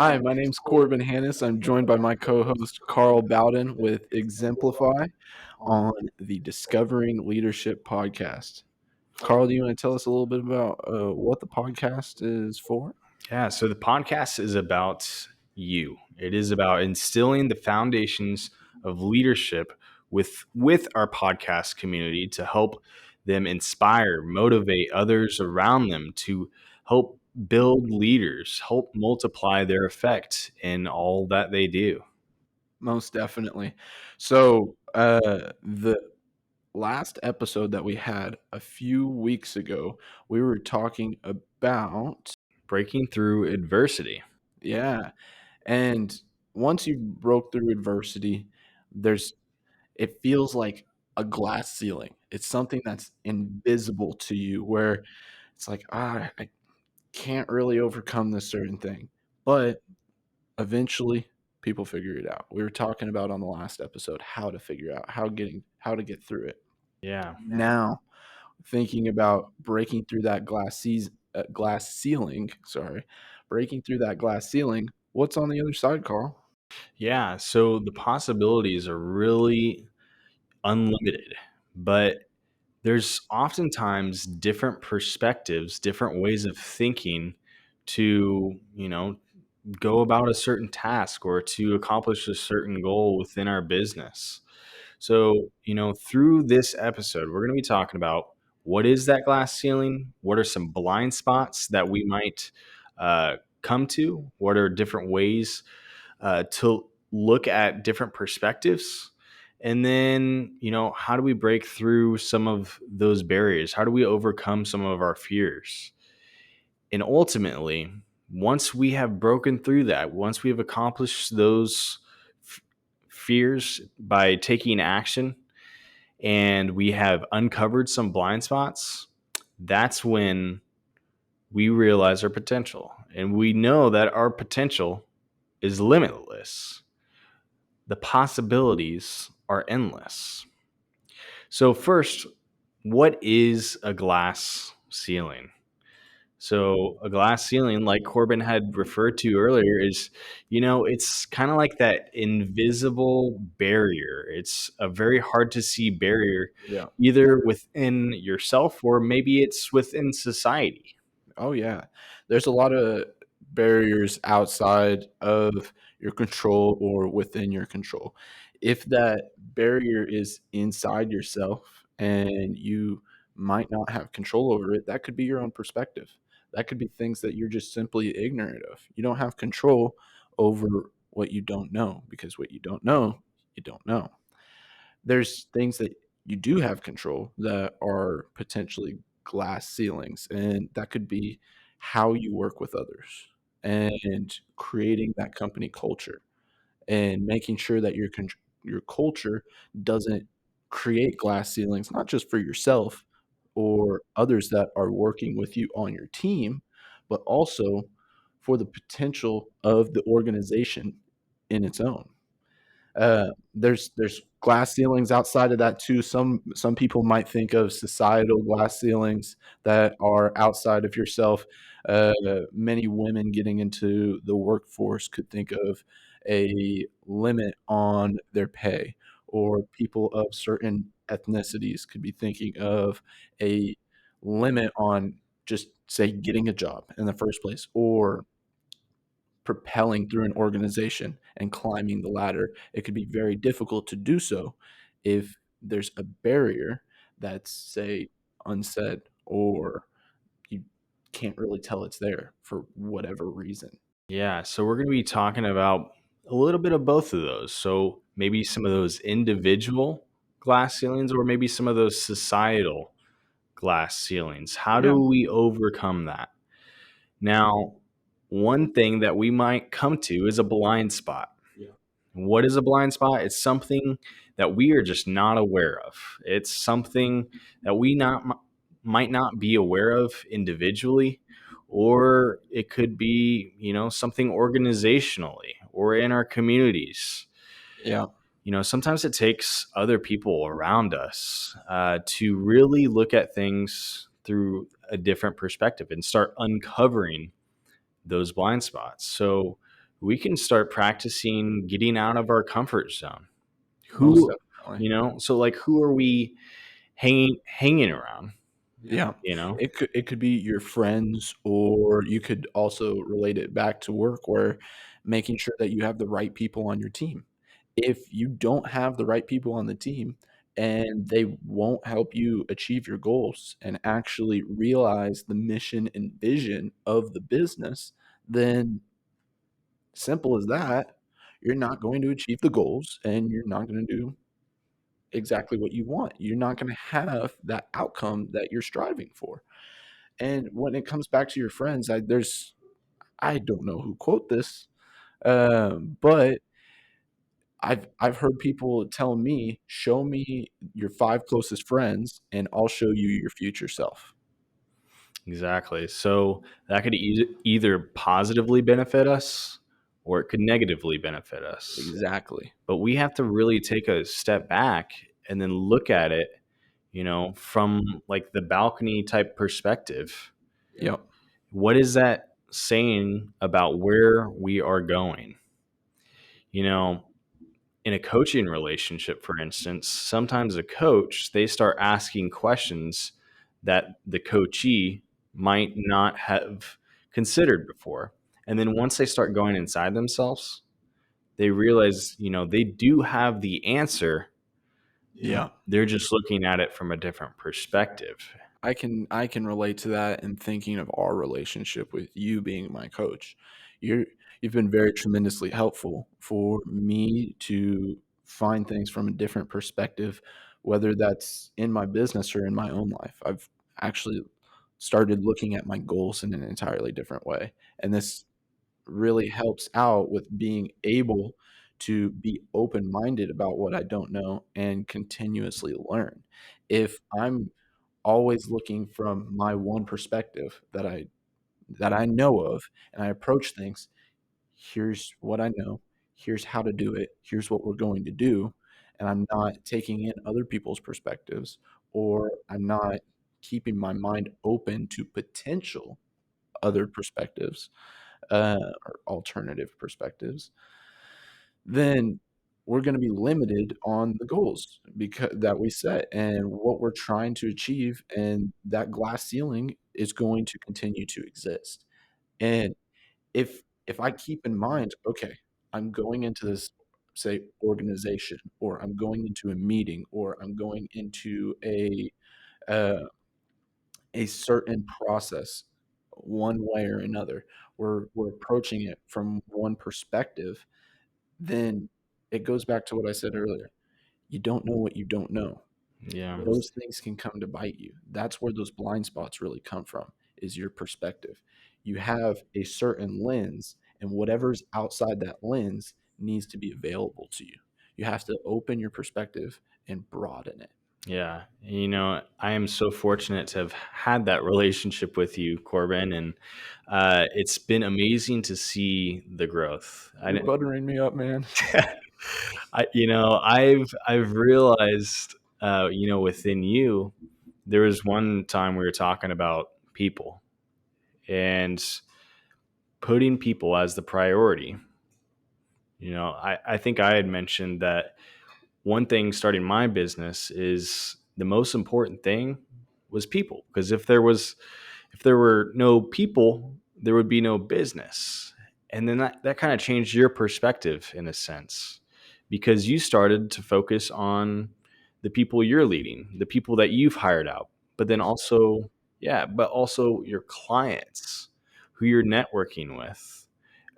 Hi, my name's Corbin Hannis. I'm joined by my co-host Carl Bowden with Exemplify on the Discovering Leadership podcast. Carl, do you want to tell us a little bit about what the podcast is for? Yeah, so the podcast is about you. It is about instilling the foundations of leadership with our podcast community to help them inspire, motivate others around them to help build leaders, help multiply their effect in all that they do. Most definitely. The last episode that we had a few weeks ago, we were talking about, Breaking through adversity. yeah, and once you broke through adversity, there's it feels like a glass ceiling. It's something that's invisible to you where it's like, I can't really overcome this certain thing. But eventually people figure it out. We were talking about on the last episode how to figure out how to get through it. Yeah. Now, thinking about breaking through that breaking through that glass ceiling, what's on the other side, Carl? Yeah, so the possibilities are really unlimited, but there's oftentimes different perspectives, different ways of thinking to, go about a certain task or to accomplish a certain goal within our business. So, through this episode, we're going to be talking about what is that glass ceiling? What are some blind spots that we might come to? What are different ways to look at different perspectives? And then, how do we break through some of those barriers? How do we overcome some of our fears? And ultimately, once we have broken through that, once we have accomplished those f- fears by taking action and we have uncovered some blind spots, that's when we realize our potential. And we know that our potential is limitless. The possibilities are endless. So, first, what is a glass ceiling? So, a glass ceiling, like Corbin had referred to earlier, is, it's kind of like that invisible barrier. It's a very hard to see barrier, Yeah. either within yourself or maybe it's within society. Oh, yeah. There's a lot of barriers outside of your control or within your control. If that barrier is inside yourself and you might not have control over it, that could be your own perspective. That could be things that you're just simply ignorant of. You don't have control over what you don't know because what you don't know, you don't know. There's things that you do have control that are potentially glass ceilings, and that could be how you work with others and creating that company culture and making sure that your culture doesn't create glass ceilings, not just for yourself or others that are working with you on your team, but also for the potential of the organization in its own. There's glass ceilings outside of that too. Some people might think of societal glass ceilings that are outside of yourself. Many women getting into the workforce could think of a limit on their pay, or people of certain ethnicities could be thinking of a limit on just say getting a job in the first place, or propelling through an organization and climbing the ladder. It could be very difficult to do so if there's a barrier that's, say, unsaid or you can't really tell it's there for whatever reason. Yeah, so we're going to be talking about a little bit of both of those. So, maybe some of those individual glass ceilings or maybe some of those societal glass ceilings. How Yeah. do we overcome that? Now, one thing that we might come to is a blind spot. Yeah. What is a blind spot? It's something that we are just not aware of. It's something that we not might not be aware of individually, or it could be, something organizationally or in our communities. Yeah. Sometimes it takes other people around us to really look at things through a different perspective and start uncovering those blind spots. So, we can start practicing getting out of our comfort zone. Most Who, definitely. so like who are we hanging around, Yeah. you know? It could be your friends, or you could also relate it back to work, where making sure that you have the right people on your team. If you don't have the right people on the team, and they won't help you achieve your goals and actually realize the mission and vision of the business, then simple as that, you're not going to achieve the goals, and you're not gonna do exactly what you want. You're not gonna have that outcome that you're striving for. And when it comes back to your friends, I don't know who quote this, but I've heard people tell me, "Show me your 5 closest friends, and I'll show you your future self." Exactly. So that could either positively benefit us or it could negatively benefit us. Exactly. But we have to really take a step back and then look at it, from like the balcony type perspective. Yep. What is that saying about where we are going? You know, in a coaching relationship, for instance, sometimes a coach, they start asking questions that the coachee might not have considered before. And then once they start going inside themselves, they realize, they do have the answer. Yeah. They're just looking at it from a different perspective. I can relate to that, and thinking of our relationship with you being my coach. You're you've been very tremendously helpful for me to find things from a different perspective, whether that's in my business or in my own life. I've actually started looking at my goals in an entirely different way, and this really helps out with being able to be open-minded about what I don't know and continuously learn. If I'm always looking from my one perspective that I know of, and I approach things, here's what I know, here's how to do it, here's what we're going to do, and I'm not taking in other people's perspectives, or I'm not keeping my mind open to potential other perspectives, or alternative perspectives, then we're gonna be limited on the goals that we set and what we're trying to achieve, and that glass ceiling is going to continue to exist. And if I keep in mind, "Okay, I'm going into this, say, organization, or I'm going into a meeting, or I'm going into uh, a certain process one way or another, we're approaching it from one perspective," then it goes back to what I said earlier. You don't know what you don't know. Yeah. Those things can come to bite you. That's where those blind spots really come from, is your perspective. You have a certain lens, and whatever's outside that lens needs to be available to you. You have to open your perspective and broaden it. Yeah. I am so fortunate to have had that relationship with you, Corbin, and it's been amazing to see the growth. You're buttering me up, man. I've realized, within you, there was one time we were talking about people and putting people as the priority. I think I had mentioned that one thing starting my business is the most important thing was people, because if there were no people, there would be no business. And then that kind of changed your perspective in a sense, because you started to focus on the people you're leading, the people that you've hired out, but then also, yeah, but also your clients who you're networking with.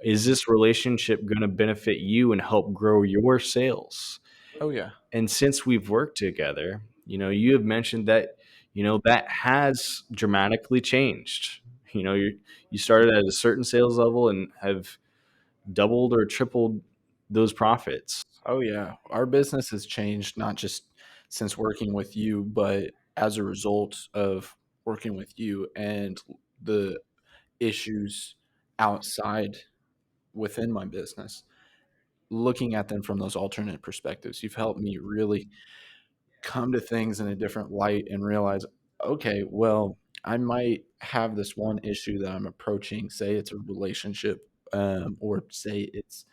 Is this relationship going to benefit you and help grow your sales? Oh, yeah. And since we've worked together, you have mentioned that, that has dramatically changed. You started at a certain sales level and have doubled or tripled those profits. Oh, yeah. Our business has changed, not just since working with you, but as a result of working with you and the issues outside within my business, looking at them from those alternate perspectives. You've helped me really come to things in a different light and realize, okay, well, I might have this one issue that I'm approaching. Say it's a relationship or say it's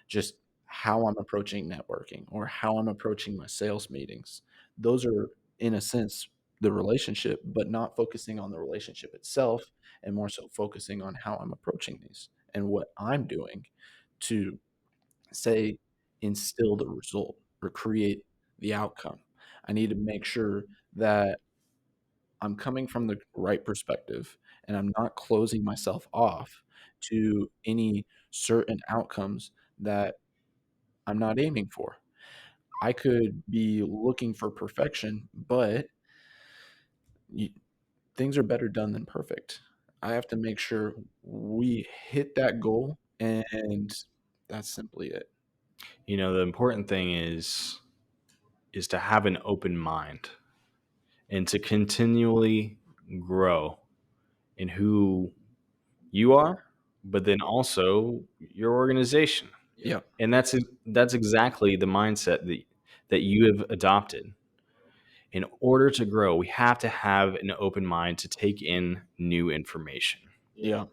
just how I'm approaching networking or how I'm approaching my sales meetings. Those are, in a sense, the relationship, but not focusing on the relationship itself and more so focusing on how I'm approaching these and what I'm doing to, say, instill the result or create the outcome. I need to make sure that I'm coming from the right perspective and I'm not closing myself off to any certain outcomes that I'm not aiming for. I could be looking for perfection, but y things are better done than perfect. I have to make sure we hit that goal, and that's simply it. The important thing is to have an open mind and to continually grow in who you are, but then also your organization. Yep, And that's exactly the mindset that you have adopted. In order to grow, we have to have an open mind to take in new information, yep,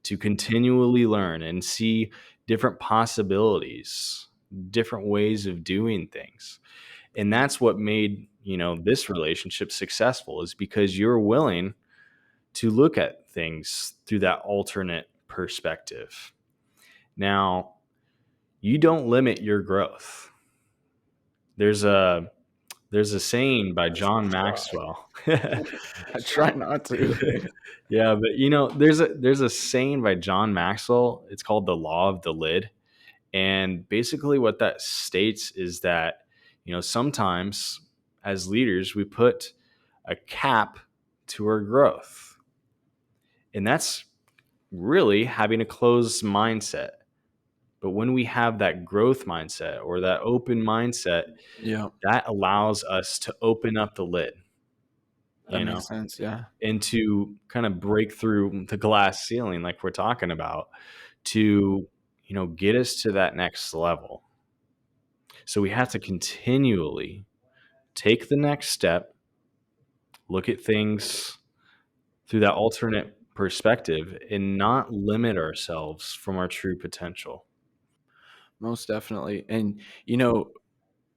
to continually learn and see different possibilities, different ways of doing things. And that's what made, this relationship successful, is because you're willing to look at things through that alternate perspective. Now, you don't limit your growth. There's a there's a saying by John Maxwell. I try not to. Yeah, but there's a saying by John Maxwell. It's called the law of the lid. And basically what that states is that, sometimes as leaders we put a cap to our growth. And that's really having a closed mindset. But when we have that growth mindset or that open mindset, Yep, that allows us to open up the lid, that you know, makes sense, yeah. and to kind of break through the glass ceiling, like we're talking about, to, get us to that next level. So we have to continually take the next step, look at things through that alternate perspective, and not limit ourselves from our true potential. Most definitely, and,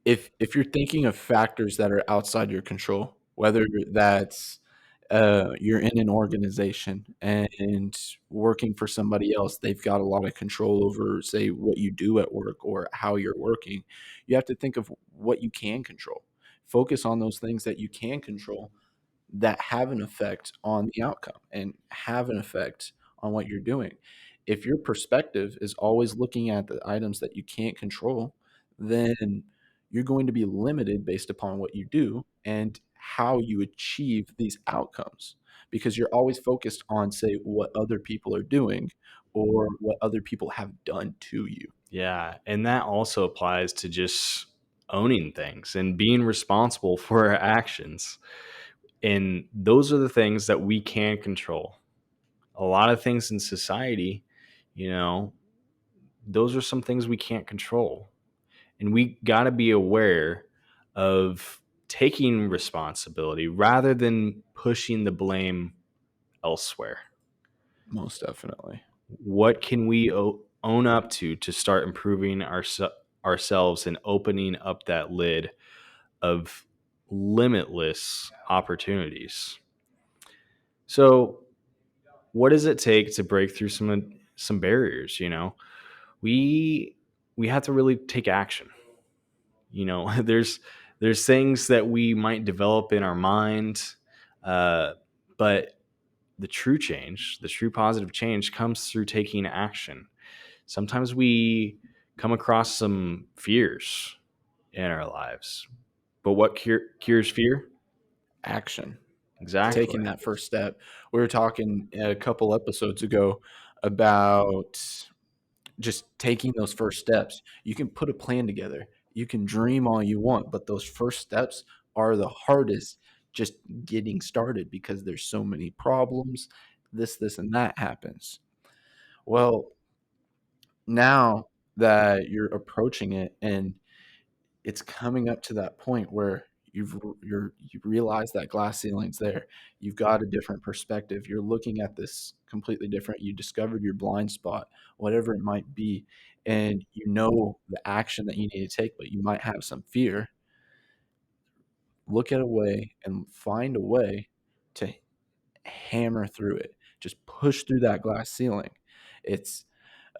if you're thinking of factors that are outside your control, whether that's, you're in an organization and working for somebody else, they've got a lot of control over, say, what you do at work or how you're working. You have to think of what you can control. Focus on those things that you can control that have an effect on the outcome and have an effect on what you're doing. If your perspective is always looking at the items that you can't control, then you're going to be limited based upon what you do and how you achieve these outcomes because you're always focused on, say, what other people are doing or what other people have done to you. Yeah, and that also applies to just owning things and being responsible for our actions. And those are the things that we can control. A lot of things in society, you know, those are some things we can't control. And we got to be aware of taking responsibility rather than pushing the blame elsewhere. Most definitely. What can we own up to start improving ourselves and opening up that lid of limitless opportunities? So, what does it take to break through some barriers? We we have to really take action. There's things that we might develop in our mind, uh, but the true positive change, comes through taking action. Sometimes we come across some fears in our lives, but what cures fear? Action. Exactly. Taking that first step. We were talking a couple episodes ago about just taking those first steps. You can put a plan together. You can dream all you want, but those first steps are the hardest just getting started because there's so many problems. This, and that happens. Well, now that you're approaching it and it's coming up to that point where you realize that glass ceiling's there. You've got a different perspective. You're looking at this completely different. You discovered your blind spot, whatever it might be, and you know the action that you need to take, but you might have some fear. Look at a way and find a way to hammer through it. Just push through that glass ceiling. It's,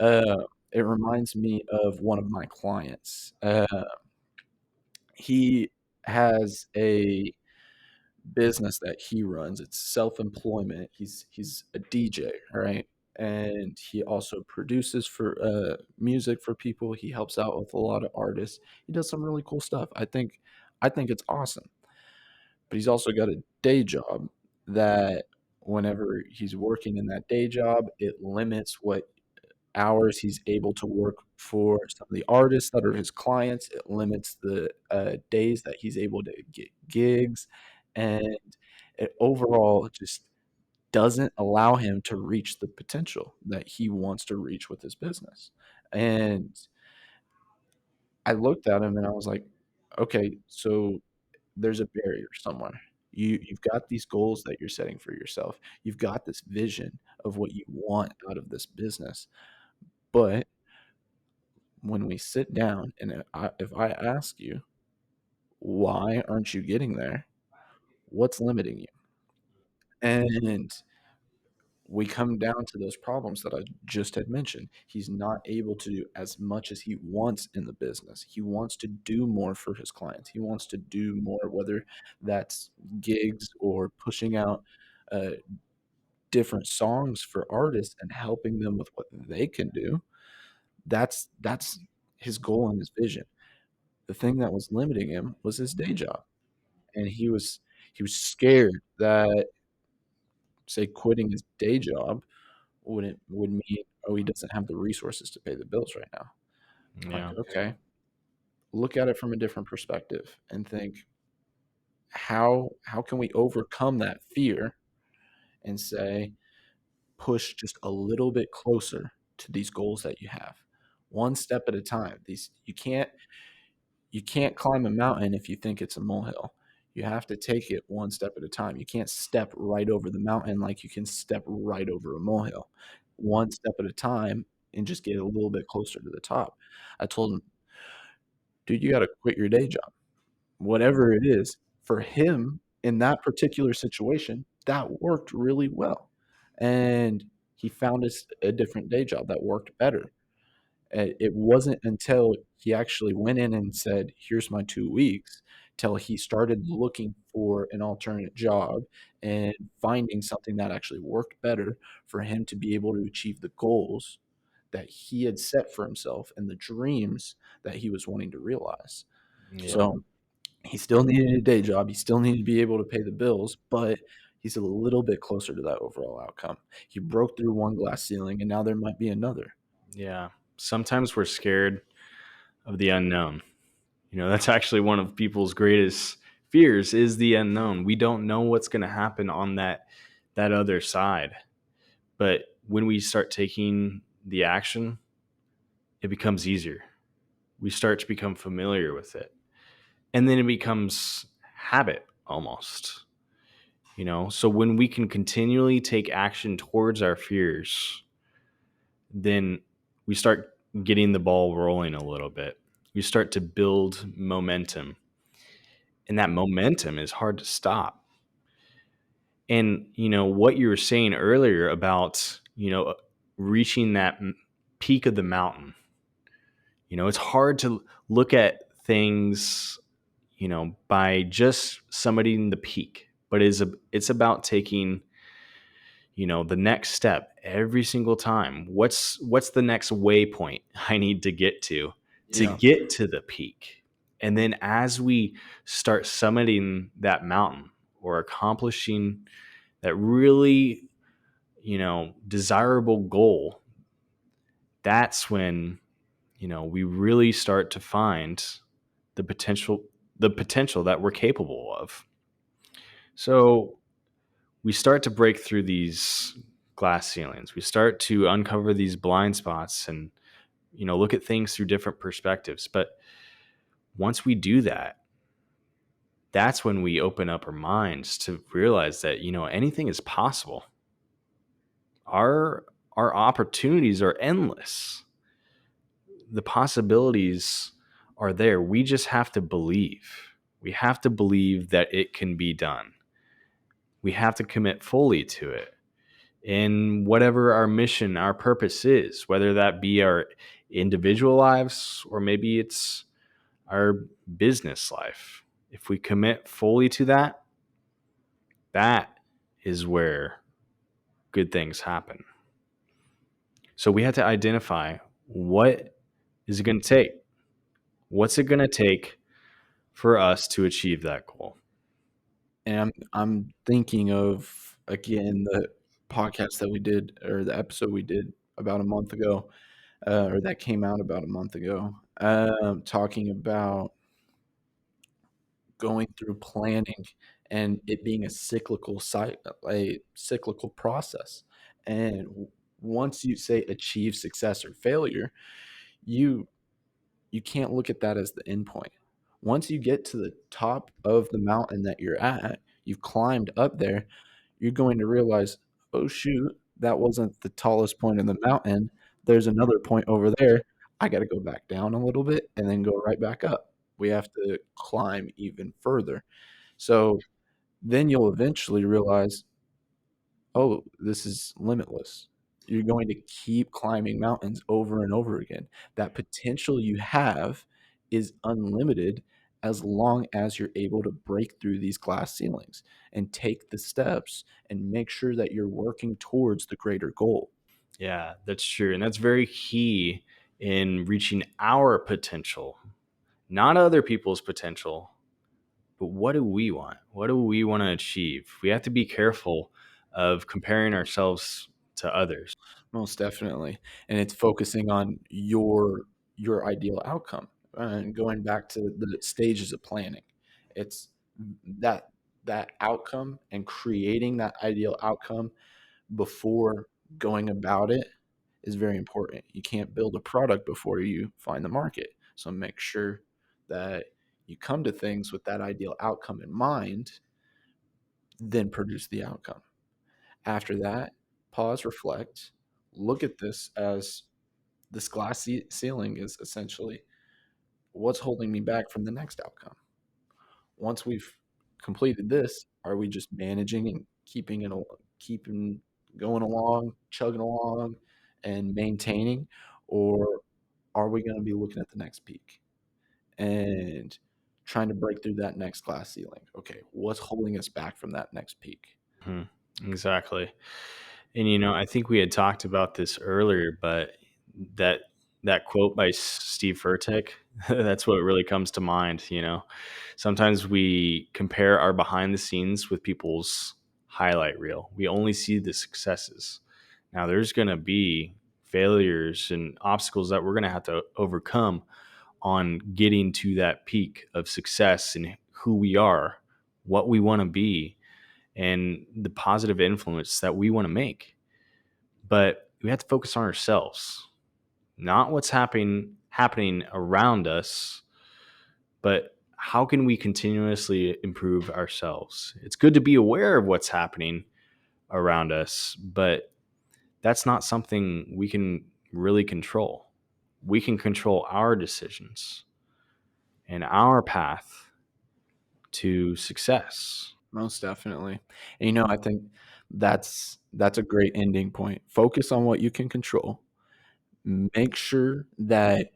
it reminds me of one of my clients. He has a business that he runs. It's self-employment. He's a DJ, right? And he also produces for, music for people. He helps out with a lot of artists. He does some really cool stuff. I think it's awesome. But he's also got a day job that whenever he's working in that day job, it limits what hours he's able to work for some of the artists that are his clients. It limits the, days that he's able to get gigs, and it overall just doesn't allow him to reach the potential that he wants to reach with his business. And I looked at him and I was like, "Okay, so there's a barrier somewhere. You've got these goals that you're setting for yourself. You've got this vision of what you want out of this business, but when we sit down and if I ask you, why aren't you getting there? What's limiting you?" And we come down to those problems that I just had mentioned. He's not able to do as much as he wants in the business. He wants to do more for his clients. He wants to do more, whether that's gigs or pushing out, uh, different songs for artists and helping them with what they can do. That's his goal and his vision. The thing that was limiting him was his day job, and he was scared that, say, quitting his day job would mean, "Oh, he doesn't have the resources to pay the bills right now." Like, Yeah. okay, look at it from a different perspective and think, how can we overcome that fear and say, push just a little bit closer to these goals that you have, one step at a time. These you can't climb a mountain if you think it's a molehill. You have to take it one step at a time. You can't step right over the mountain like you can step right over a molehill. One step at a time and just get a little bit closer to the top. I told him, "Dude, you gotta quit your day job." Whatever it is, for him, in that particular situation, that worked really well, and he found us a different day job that worked better. It wasn't until he actually went in and said, "Here's my 2 weeks," till he started looking for an alternate job and finding something that actually worked better for him to be able to achieve the goals that he had set for himself and the dreams that he was wanting to realize. Yeah. So, he still needed a day job, he still needed to be able to pay the bills, but he's a little bit closer to that overall outcome. He broke through one glass ceiling, and now there might be another. Yeah. Sometimes we're scared of the unknown. That's actually one of people's greatest fears is the unknown. We don't know what's going to happen on that other side. But when we start taking the action, it becomes easier. We start to become familiar with it. And then it becomes habit almost. So when we can continually take action towards our fears, then we start getting the ball rolling a little bit. We start to build momentum, and that momentum is hard to stop. And what you were saying earlier about reaching that peak of the mountain. It's hard to look at things by just summiting the peak, but it's about taking the next step every single time. What's the next waypoint I need to Yeah. get to the peak? And then as we start summiting that mountain or accomplishing that really desirable goal, that's when we really start to find the potential that we're capable of. So we start to break through these glass ceilings. We start to uncover these blind spots and look at things through different perspectives. But once we do that, that's when we open up our minds to realize that, anything is possible. Our opportunities are endless. The possibilities are there. We just have to believe. We have to believe that it can be done. We have to commit fully to it in whatever our mission, our purpose is, whether that be our individual lives or maybe it's our business life. If we commit fully to that, that is where good things happen. So we have to identify, what is it going to take? What's it going to take for us to achieve that goal? And I'm thinking of, again, the podcast that we did, or the episode we did about a month ago, or that came out about a month ago, talking about going through planning and it being a cyclical process. And once you say achieve success or failure, you you can't look at that as the end point. Once you get to the top of the mountain that you're at, you've climbed up there, you're going to realize, "Oh, shoot, that wasn't the tallest point in the mountain. There's another point over there. I gotta go back down a little bit and then go right back up." We have to climb even further. So, then you'll eventually realize, "Oh, this is limitless." You're going to keep climbing mountains over and over again. That potential you have is unlimited as long as you're able to break through these glass ceilings and take the steps and make sure that you're working towards the greater goal. Yeah, that's true. And that's very key in reaching our potential, not other people's potential, but what do we want? What do we want to achieve? We have to be careful of comparing ourselves to others. Most definitely, and it's focusing on your ideal outcome, and going back to the stages of planning. It's that that outcome and creating that ideal outcome before going about it is very important. You can't build a product before you find the market, so make sure that you come to things with that ideal outcome in mind, then produce the outcome. After that, pause, reflect, look at this as this ceiling is essentially what's holding me back from the next outcome. Once we've completed this, are we just managing and keeping going along, chugging along, and maintaining, or are we going to be looking at the next peak and trying to break through that next glass ceiling? Okay, what's holding us back from that next peak? Mhm. Exactly. And I think we had talked about this earlier, but that that quote by Steve Furtick, that's what really comes to mind. Sometimes we compare our behind the scenes with people's highlight reel. We only see the successes. Now, there's going to be failures and obstacles that we're going to have to overcome on getting to that peak of success and who we are, what we want to be, and the positive influence that we want to make. But we have to focus on ourselves, not what's happening around us, but how can we continuously improve ourselves? It's good to be aware of what's happening around us, but that's not something we can really control. We can control our decisions and our path to success. Most definitely. And, I think that's a great ending point. Focus on what you can control. Make sure that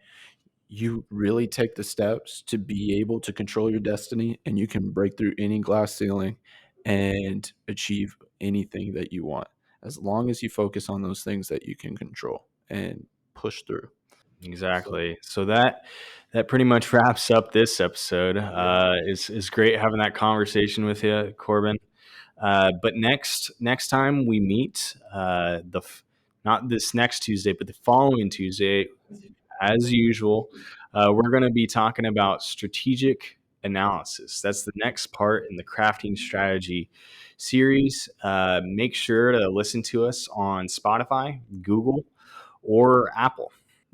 you really take the steps to be able to control your destiny, and you can break through any glass ceiling and achieve anything that you want, as long as you focus on those things that you can control and push through. So, Exactly. So that pretty much wraps up this episode. yeah. Is great having that conversation with you, Corbin. But next time we meet, not this next Tuesday, but the following Tuesday, as usual, we're going to be talking about strategic analysis. That's the next part in the crafting strategy series. Make sure to listen to us on Spotify, Google, or Apple.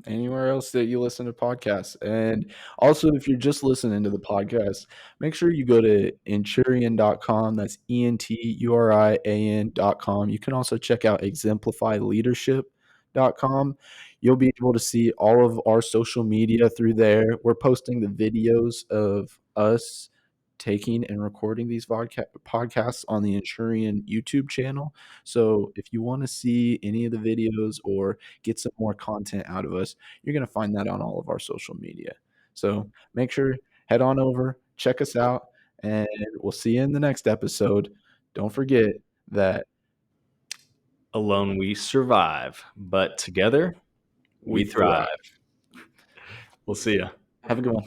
anywhere else that you listen to podcasts. And also, if you're just listening to the podcast, make sure you go to Enturian.com. That's Enturian.com. You can also check out exemplifyleadership.com. You'll be able to see all of our social media through there. We're posting the videos of us taking and recording these podcasts on the Enturian YouTube channel. So if you want to see any of the videos or get some more content out of us, you're going to find that on all of our social media. So make sure, head on over, check us out, and we'll see you in the next episode. Don't forget that Alone we survive, but together we we thrive. thrive. We'll see ya. Have a good one.